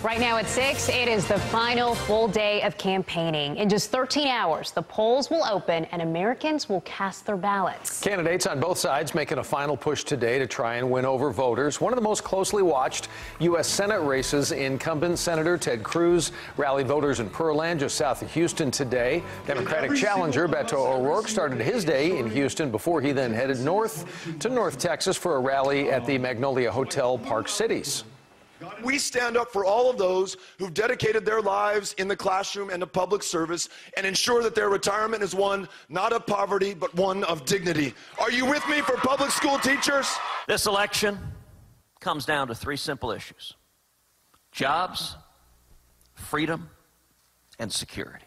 Right now at 6, it is the final full day of campaigning. In just 13 hours, the polls will open and Americans will cast their ballots. Candidates on both sides making a final push today to try and win over voters. One of the most closely watched U.S. Senate races, incumbent Senator Ted Cruz rallied voters in Pearland just south of Houston today. Democratic challenger Beto O'Rourke started his day in Houston before he then headed north to North Texas for a rally at the Magnolia Hotel Park Cities. We stand up for all of those who've dedicated their lives in the classroom and to public service and ensure that their retirement is one not of poverty but one of dignity. Are you with me for public school teachers? This election comes down to three simple issues: jobs, freedom, and security.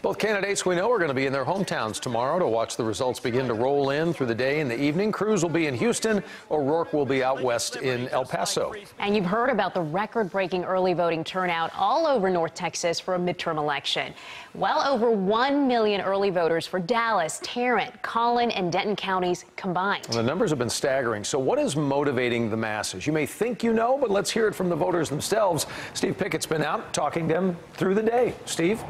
Both candidates we know are going to be in their hometowns tomorrow to watch the results begin to roll in through the day and the evening. Cruz will be in Houston. O'Rourke will be out west in El Paso. And you've heard about the record-breaking early voting turnout all over North Texas for a midterm election. Well over 1 million early voters for Dallas, Tarrant, Collin, and Denton counties combined. Well, the numbers have been staggering. So what is motivating the masses? You may think you know, but let's hear it from the voters themselves. Steve Pickett's been out talking to them through the day. Steve?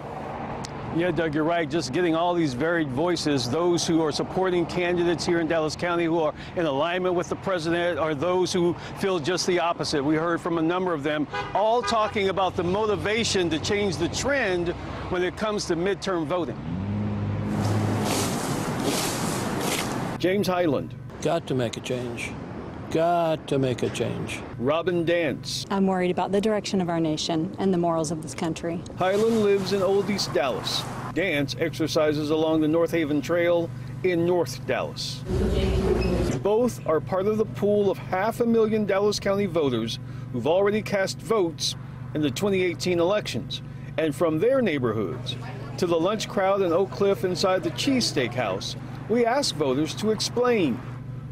Yeah, Doug, you're right. Just getting all these varied voices, those who are supporting candidates here in Dallas County who are in alignment with the president, or those who feel just the opposite. We heard from a number of them, all talking about the motivation to change the trend when it comes to midterm voting. James Highland. Got to make a change. Got to make a change. Robin Dance. I'm worried about the direction of our nation and the morals of this country. Highland lives in Old East Dallas. Dance exercises along the North Haven Trail in North Dallas. Both are part of the pool of 500,000 Dallas County voters who've already cast votes in the 2018 elections. And from their neighborhoods to the lunch crowd in Oak Cliff inside the Cheesesteak House, we asked voters to explain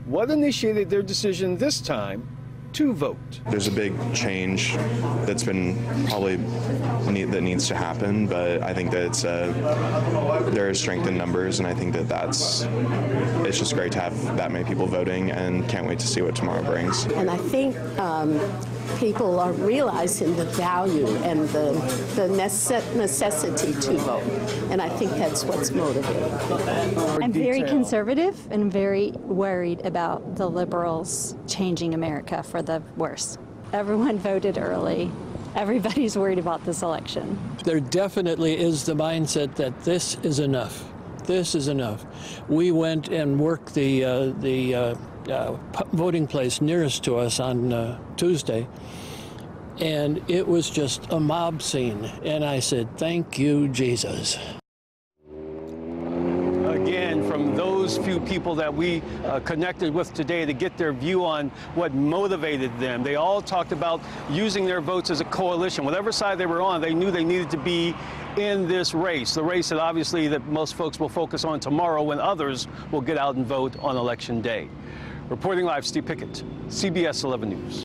what initiated their decision this time to vote. There's a big change that's been probably that needs to happen, but I think that there is strength in numbers, and I think that it's just great to have that many people voting, and can't wait to see what tomorrow brings. And I think people are realizing the value and the necessity to vote, and I think that's what's motivating. I'm very conservative and very worried about the liberals changing America for the worse. Everyone voted early. Everybody's worried about this election. There definitely is the mindset that this is enough. This is enough. We went and worked the voting place nearest to us on Tuesday, and it was just a mob scene. And I said, thank you, Jesus. Again, from those few people that we connected with today to get their view on what motivated them. They all talked about using their votes as a coalition. Whatever side they were on, they knew they needed to be in this race. The race that obviously that most folks will focus on tomorrow, when others will get out and vote on Election Day. Reporting live, Steve Pickett, CBS 11 News.